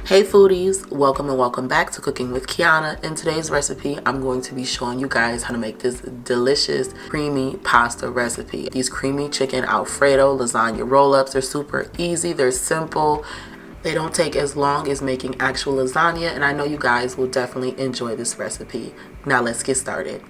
Hey foodies, welcome and welcome back to Cooking with Kiana. In today's recipe, I'm going to be showing you guys how to make this delicious creamy pasta recipe. These creamy chicken Alfredo lasagna roll-ups are super easy, they're simple, they don't take as long as making actual lasagna, and I know you guys will definitely enjoy this recipe. Now let's get started.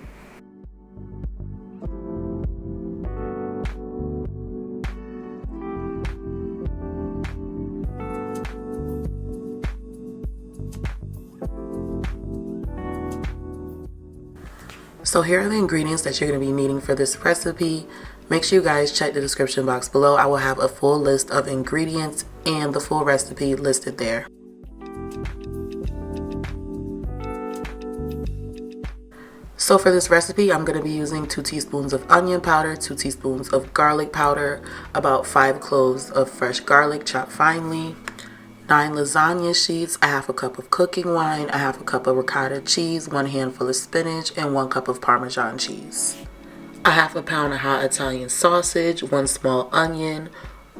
So here are the ingredients that you're going to be needing for this recipe. Make sure you guys check the description box below. I will have a full list of ingredients and the full recipe listed there. So for this recipe, I'm going to be using 2 teaspoons of onion powder, 2 teaspoons of garlic powder, about 5 cloves of fresh garlic chopped finely, 9 lasagna sheets, a half a cup of cooking wine, a half a cup of ricotta cheese, 1 handful of spinach, and 1 cup of Parmesan cheese. A half a pound of hot Italian sausage, 1 small onion,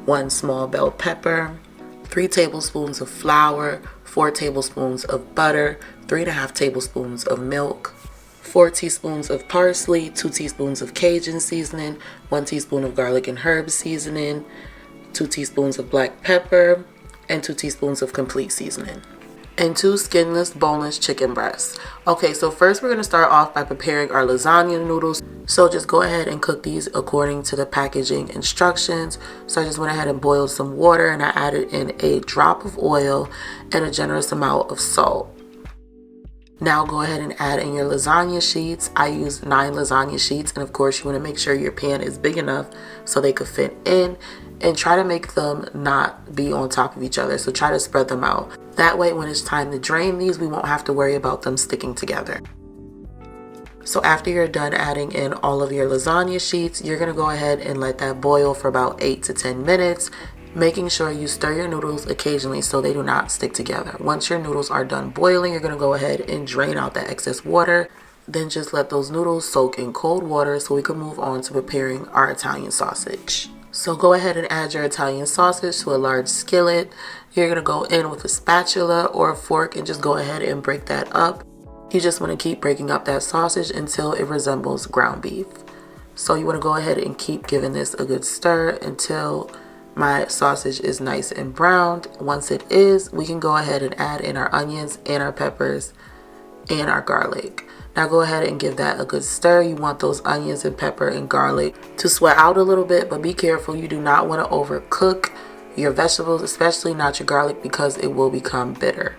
1 small bell pepper, 3 tablespoons of flour, 4 tablespoons of butter, 3.5 tablespoons of milk, 4 teaspoons of parsley, 2 teaspoons of Cajun seasoning, 1 teaspoon of garlic and herb seasoning, 2 teaspoons of black pepper, and 2 teaspoons of complete seasoning, and 2 skinless boneless chicken breasts. Okay, so first we're going to start off by preparing our lasagna noodles. So just go ahead and cook these according to the packaging instructions. So I just went ahead and boiled some water, and I added in a drop of oil and a generous amount of salt. Now go ahead and add in your lasagna sheets. I used 9 lasagna sheets, and of course you want to make sure your pan is big enough so they could fit in, and try to make them not be on top of each other. So try to spread them out. That way when it's time to drain these, we won't have to worry about them sticking together. So after you're done adding in all of your lasagna sheets, you're going to go ahead and let that boil for about 8 to 10 minutes, making sure you stir your noodles occasionally so they do not stick together. Once your noodles are done boiling, you're going to go ahead and drain out that excess water. Then just let those noodles soak in cold water so we can move on to preparing our Italian sausage. So go ahead and add your Italian sausage to a large skillet. You're going to go in with a spatula or a fork and just go ahead and break that up. You just want to keep breaking up that sausage until it resembles ground beef. So you want to go ahead and keep giving this a good stir until my sausage is nice and browned. Once it is, we can go ahead and add in our onions and our peppers and our garlic. Now go ahead and give that a good stir. You want those onions and pepper and garlic to sweat out a little bit, but be careful. You do not want to overcook your vegetables, especially not your garlic, because it will become bitter.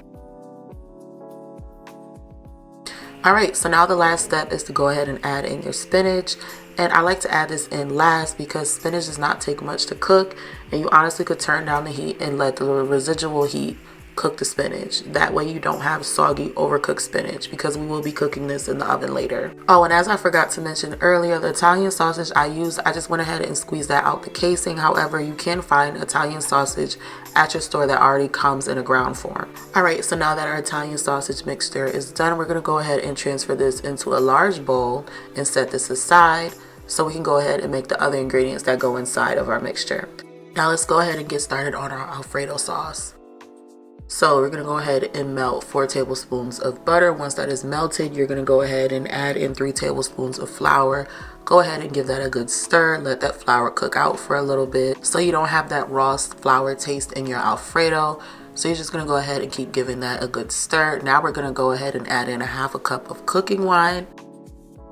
Alright, so now the last step is to go ahead and add in your spinach. And I like to add this in last because spinach does not take much to cook, and you honestly could turn down the heat and let the residual heat cook the spinach. That way you don't have soggy, overcooked spinach, because we will be cooking this in the oven later. Oh, and as I forgot to mention earlier, the Italian sausage I just went ahead and squeezed that out the casing. However, you can find Italian sausage at your store that already comes in a ground form. Alright, so now that our Italian sausage mixture is done, we're going to go ahead and transfer this into a large bowl and set this aside so we can go ahead and make the other ingredients that go inside of our mixture. Now let's go ahead and get started on our Alfredo sauce. So we're going to go ahead and melt 4 tablespoons of butter. Once that is melted, you're going to go ahead and add in 3 tablespoons of flour. Go ahead and give that a good stir. Let that flour cook out for a little bit so you don't have that raw flour taste in your Alfredo. So you're just going to go ahead and keep giving that a good stir. Now we're going to go ahead and add in a half a cup of cooking wine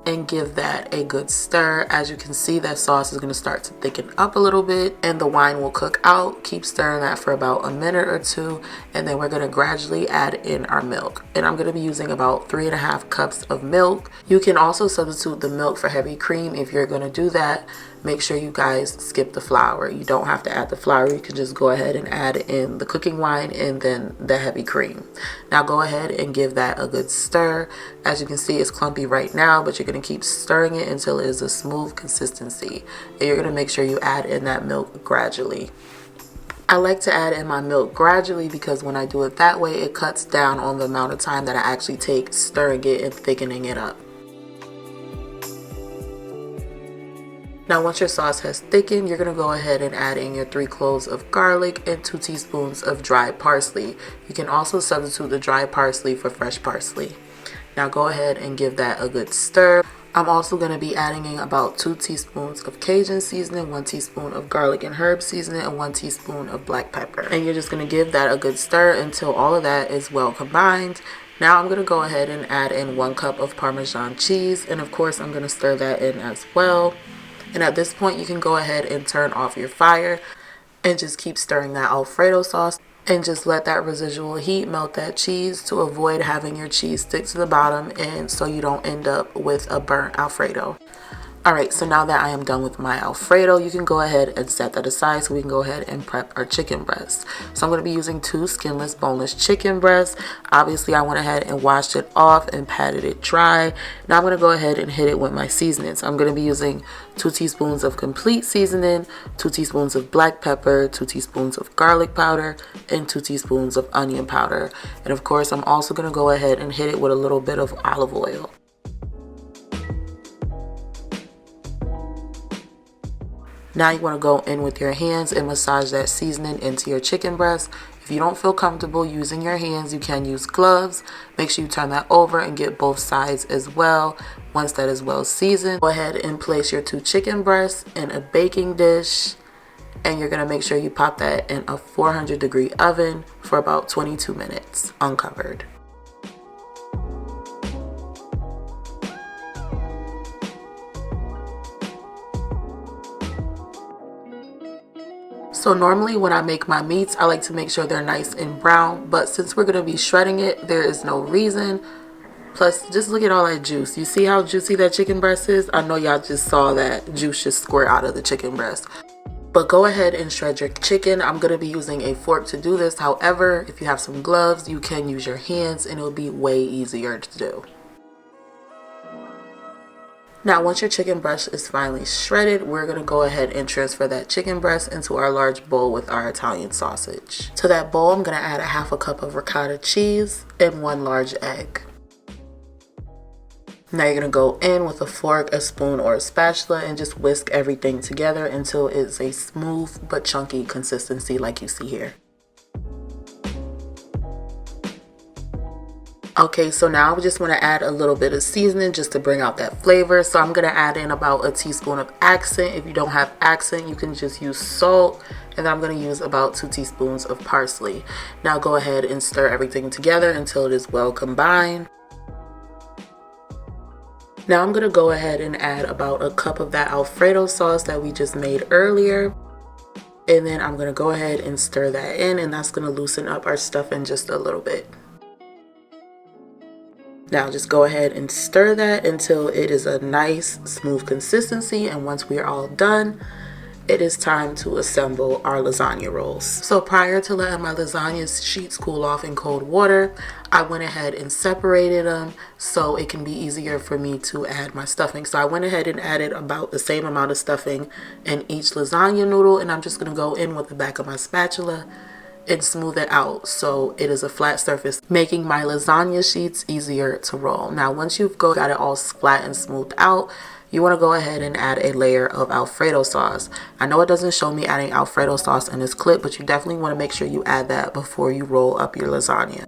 and give that a good stir. As you can see, that sauce is going to start to thicken up a little bit and the wine will cook out. Keep stirring that for about a minute or two, and then we're going to gradually add in our milk. And I'm going to be using about 3.5 cups of milk. You can also substitute the milk for heavy cream. If you're going to do that, make sure you guys skip the flour. You don't have to add the flour. You can just go ahead and add in the cooking wine and then the heavy cream. Now go ahead and give that a good stir. As you can see, it's clumpy right now, but you're going to keep stirring it until it is a smooth consistency. And you're going to make sure you add in that milk gradually. I like to add in my milk gradually because when I do it that way, it cuts down on the amount of time that I actually take stirring it and thickening it up. Now once your sauce has thickened, you're going to go ahead and add in your 3 cloves of garlic and 2 teaspoons of dried parsley. You can also substitute the dried parsley for fresh parsley. Now go ahead and give that a good stir. I'm also going to be adding in about 2 teaspoons of Cajun seasoning, 1 teaspoon of garlic and herb seasoning, and 1 teaspoon of black pepper. And you're just going to give that a good stir until all of that is well combined. Now I'm going to go ahead and add in 1 cup of Parmesan cheese, and of course I'm going to stir that in as well. And at this point you can go ahead and turn off your fire and just keep stirring that Alfredo sauce and just let that residual heat melt that cheese to avoid having your cheese stick to the bottom and so you don't end up with a burnt Alfredo. Alright, so now that I am done with my Alfredo, you can go ahead and set that aside so we can go ahead and prep our chicken breasts. So I'm going to be using 2 skinless boneless chicken breasts. Obviously, I went ahead and washed it off and patted it dry. Now I'm going to go ahead and hit it with my seasonings. I'm going to be using 2 teaspoons of complete seasoning, 2 teaspoons of black pepper, 2 teaspoons of garlic powder, and 2 teaspoons of onion powder. And of course, I'm also going to go ahead and hit it with a little bit of olive oil. Now you want to go in with your hands and massage that seasoning into your chicken breast. If you don't feel comfortable using your hands, you can use gloves. Make sure you turn that over and get both sides as well. Once that is well seasoned, go ahead and place your 2 chicken breasts in a baking dish. And you're going to make sure you pop that in a 400-degree oven for about 22 minutes uncovered. So normally when I make my meats, I like to make sure they're nice and brown, but since we're going to be shredding it, there is no reason. Plus, just look at all that juice. You see how juicy that chicken breast is? I know y'all just saw that juice just squirt out of the chicken breast. But go ahead and shred your chicken. I'm going to be using a fork to do this. However, if you have some gloves, you can use your hands and it'll be way easier to do. Now once your chicken breast is finally shredded, we're going to go ahead and transfer that chicken breast into our large bowl with our Italian sausage. To that bowl, I'm going to add a 1/2 cup of ricotta cheese and 1 large egg. Now you're going to go in with a fork, a spoon, or a spatula and just whisk everything together until it's a smooth but chunky consistency like you see here. Okay, so now I just want to add a little bit of seasoning just to bring out that flavor. So I'm going to add in about a teaspoon of accent. If you don't have accent, you can just use salt. And then I'm going to use about 2 teaspoons of parsley. Now go ahead and stir everything together until it is well combined. Now I'm going to go ahead and add about a cup of that Alfredo sauce that we just made earlier. And then I'm going to go ahead and stir that in, and that's going to loosen up our stuffing just a little bit. Now just go ahead and stir that until it is a nice smooth consistency, and once we are all done, it is time to assemble our lasagna rolls. So prior to letting my lasagna sheets cool off in cold water, I went ahead and separated them so it can be easier for me to add my stuffing. So I went ahead and added about the same amount of stuffing in each lasagna noodle, and I'm just going to go in with the back of my spatula and smooth it out so it is a flat surface, making my lasagna sheets easier to roll. Now once you've got it all flat and smoothed out, you want to go ahead and add a layer of Alfredo sauce. I know it doesn't show me adding Alfredo sauce in this clip, but you definitely want to make sure you add that before you roll up your lasagna.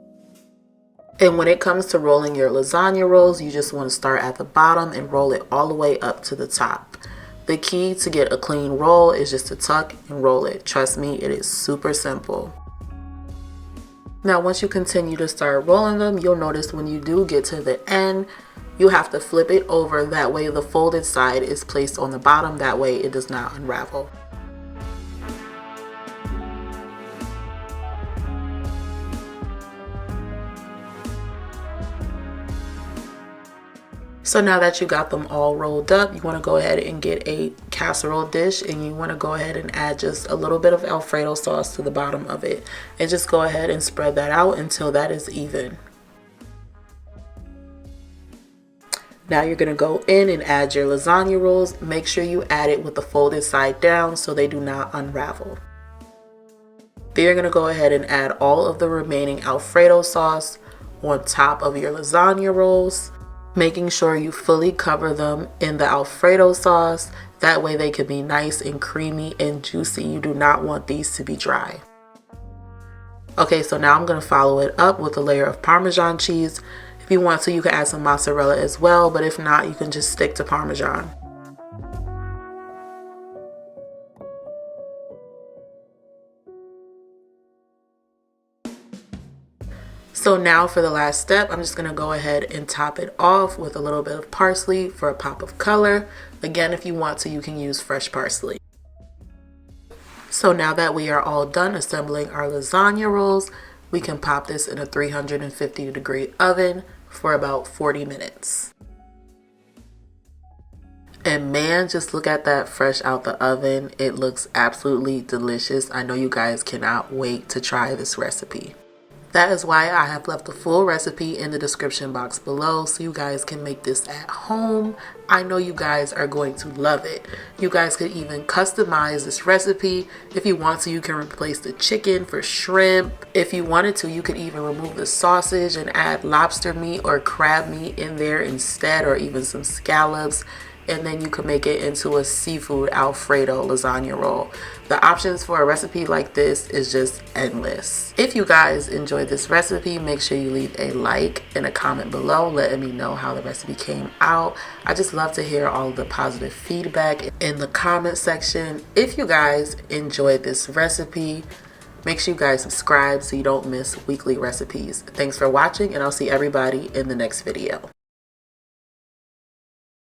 And when it comes to rolling your lasagna rolls, you just want to start at the bottom and roll it all the way up to the top. The key to get a clean roll is just to tuck and roll it. Trust me, it is super simple. Now once you continue to start rolling them, you'll notice when you do get to the end, you have to flip it over. That way the folded side is placed on the bottom. That way it does not unravel. So now that you got them all rolled up, you want to go ahead and get a casserole dish, and you want to go ahead and add just a little bit of Alfredo sauce to the bottom of it, and just go ahead and spread that out until that is even. Now you're going to go in and add your lasagna rolls. Make sure you add it with the folded side down so they do not unravel. Then you're going to go ahead and add all of the remaining Alfredo sauce on top of your lasagna rolls. making sure you fully cover them in the Alfredo sauce. That way they can be nice and creamy and juicy. You do not want these to be dry. Okay, so now I'm going to follow it up with a layer of Parmesan cheese. If you want to, you can add some mozzarella as well, but if not, you can just stick to Parmesan. So now for the last step, I'm just going to go ahead and top it off with a little bit of parsley for a pop of color. Again, if you want to, you can use fresh parsley. So now that we are all done assembling our lasagna rolls, we can pop this in a 350-degree oven for about 40 minutes. And man, just look at that fresh out the oven. It looks absolutely delicious. I know you guys cannot wait to try this recipe. That is why I have left the full recipe in the description box below so you guys can make this at home. I know you guys are going to love it. You guys could even customize this recipe. If you want to, you can replace the chicken for shrimp. If you wanted to, you could even remove the sausage and add lobster meat or crab meat in there instead, or even some scallops. And then you can make it into a seafood Alfredo lasagna roll. The options for a recipe like this is just endless. If you guys enjoyed this recipe, make sure you leave a like and a comment below letting me know how the recipe came out. I just love to hear all the positive feedback in the comment section. If you guys enjoyed this recipe, make sure you guys subscribe so you don't miss weekly recipes. Thanks for watching, and I'll see everybody in the next video.